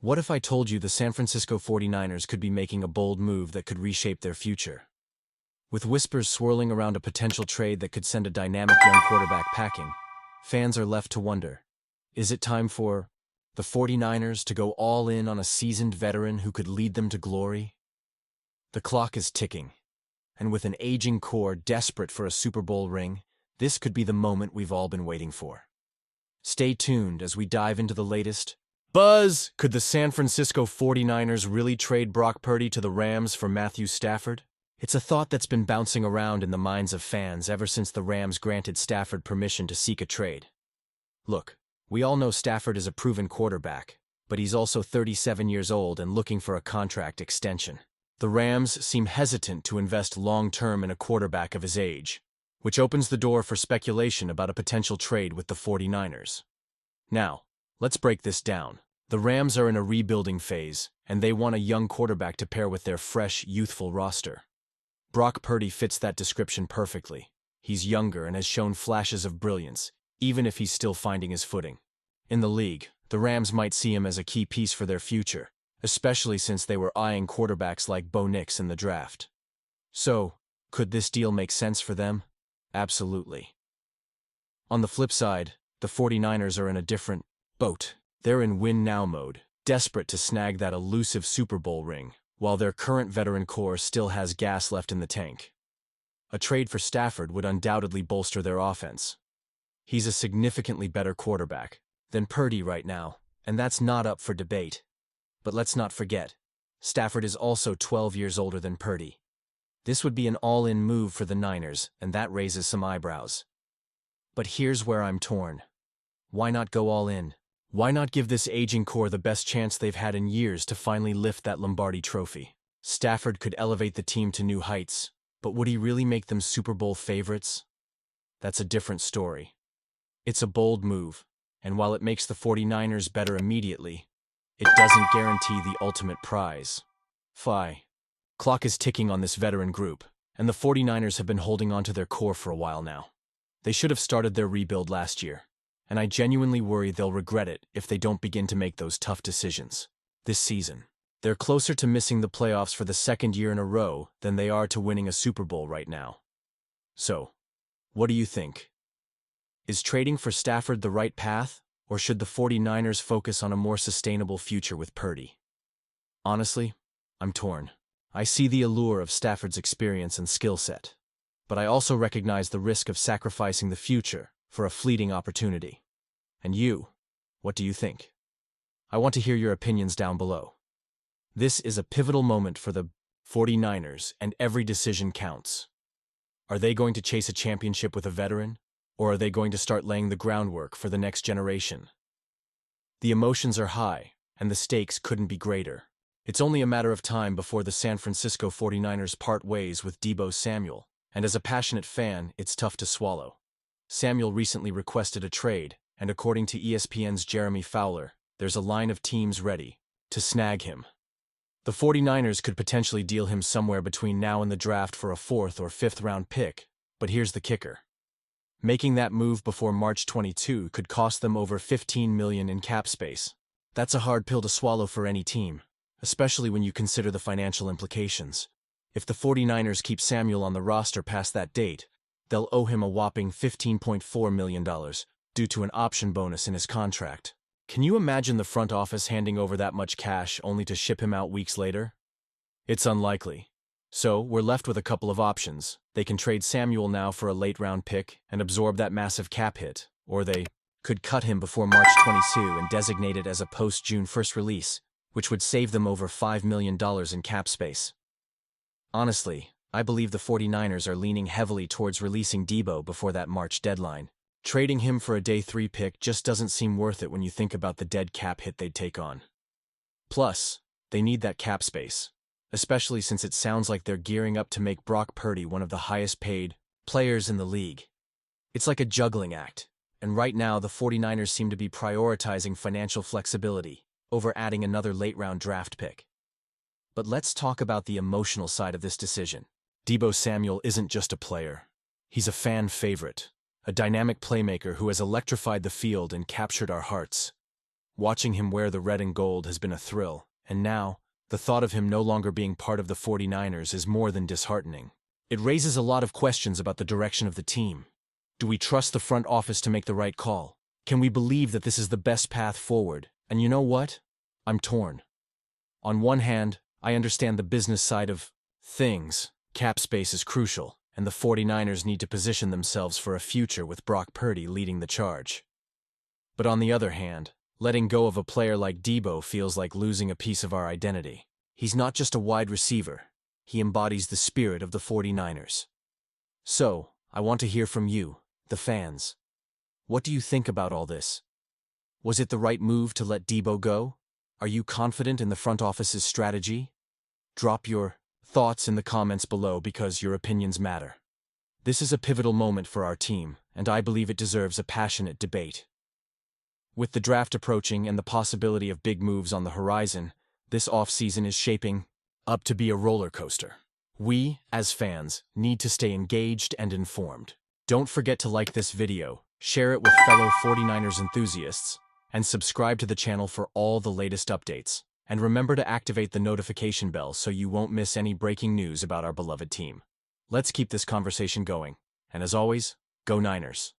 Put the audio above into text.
What if I told you the San Francisco 49ers could be making a bold move that could reshape their future? With whispers swirling around a potential trade that could send a dynamic young quarterback packing, fans are left to wonder, is it time for the 49ers to go all in on a seasoned veteran who could lead them to glory? The clock is ticking, and with an aging core desperate for a Super Bowl ring, this could be the moment we've all been waiting for. Stay tuned as we dive into the latest buzz. Could the San Francisco 49ers really trade Brock Purdy to the Rams for Matthew Stafford? It's a thought that's been bouncing around in the minds of fans ever since the Rams granted Stafford permission to seek a trade. Look, we all know Stafford is a proven quarterback, but he's also 37 years old and looking for a contract extension. The Rams seem hesitant to invest long-term in a quarterback of his age, which opens the door for speculation about a potential trade with the 49ers. Now, let's break this down. The Rams are in a rebuilding phase, and they want a young quarterback to pair with their fresh, youthful roster. Brock Purdy fits that description perfectly. He's younger and has shown flashes of brilliance, even if he's still finding his footing. In the league, the Rams might see him as a key piece for their future, especially since they were eyeing quarterbacks like Bo Nix in the draft. So, could this deal make sense for them? Absolutely. On the flip side, the 49ers are in a different boat. They're in win-now mode, desperate to snag that elusive Super Bowl ring, while their current veteran core still has gas left in the tank. A trade for Stafford would undoubtedly bolster their offense. He's a significantly better quarterback than Purdy right now, and that's not up for debate. But let's not forget, Stafford is also 12 years older than Purdy. This would be an all-in move for the Niners, and that raises some eyebrows. But here's where I'm torn. Why not go all in? Why not give this aging core the best chance they've had in years to finally lift that Lombardi trophy? Stafford could elevate the team to new heights, but would he really make them Super Bowl favorites? That's a different story. It's a bold move, and while it makes the 49ers better immediately, it doesn't guarantee the ultimate prize. Clock is ticking on this veteran group, and the 49ers have been holding on to their core for a while now. They should have started their rebuild last year, and I genuinely worry they'll regret it if they don't begin to make those tough decisions this season. They're closer to missing the playoffs for the second year in a row than they are to winning a Super Bowl right now. So, what do you think? Is trading for Stafford the right path, or should the 49ers focus on a more sustainable future with Purdy? Honestly, I'm torn. I see the allure of Stafford's experience and skill set, but I also recognize the risk of sacrificing the future for a fleeting opportunity. And you, what do you think? I want to hear your opinions down below. This is a pivotal moment for the 49ers, and every decision counts. Are they going to chase a championship with a veteran, or are they going to start laying the groundwork for the next generation? The emotions are high, and the stakes couldn't be greater. It's only a matter of time before the San Francisco 49ers part ways with Debo Samuel, and as a passionate fan, it's tough to swallow. Samuel recently requested a trade, and according to ESPN's Jeremy Fowler, there's a line of teams ready to snag him. The 49ers could potentially deal him somewhere between now and the draft for a 4th or 5th round pick, but here's the kicker. Making that move before March 22 could cost them over $15 million in cap space. That's a hard pill to swallow for any team, especially when you consider the financial implications. If the 49ers keep Samuel on the roster past that date, they'll owe him a whopping $15.4 million due to an option bonus in his contract. Can you imagine the front office handing over that much cash only to ship him out weeks later? It's unlikely. So, we're left with a couple of options. They can trade Samuel now for a late-round pick and absorb that massive cap hit, or they could cut him before March 22 and designate it as a post-June 1st release, which would save them over $5 million in cap space. Honestly, I believe the 49ers are leaning heavily towards releasing Debo before that March deadline. Trading him for a day 3 pick just doesn't seem worth it when you think about the dead cap hit they'd take on. Plus, they need that cap space, especially since it sounds like they're gearing up to make Brock Purdy one of the highest-paid players in the league. It's like a juggling act, and right now the 49ers seem to be prioritizing financial flexibility over adding another late-round draft pick. But let's talk about the emotional side of this decision. Debo Samuel isn't just a player. He's a fan favorite, a dynamic playmaker who has electrified the field and captured our hearts. Watching him wear the red and gold has been a thrill, and now, the thought of him no longer being part of the 49ers is more than disheartening. It raises a lot of questions about the direction of the team. Do we trust the front office to make the right call? Can we believe that this is the best path forward? And you know what? I'm torn. On one hand, I understand the business side of things. Cap space is crucial, and the 49ers need to position themselves for a future with Brock Purdy leading the charge. But on the other hand, letting go of a player like Debo feels like losing a piece of our identity. He's not just a wide receiver. He embodies the spirit of the 49ers. So, I want to hear from you, the fans. What do you think about all this? Was it the right move to let Debo go? Are you confident in the front office's strategy? Drop your thoughts in the comments below because your opinions matter. This is a pivotal moment for our team, and I believe it deserves a passionate debate. With the draft approaching and the possibility of big moves on the horizon, this offseason is shaping up to be a roller coaster. We, as fans, need to stay engaged and informed. Don't forget to like this video, share it with fellow 49ers enthusiasts, and subscribe to the channel for all the latest updates. And remember to activate the notification bell so you won't miss any breaking news about our beloved team. Let's keep this conversation going. And as always, go Niners!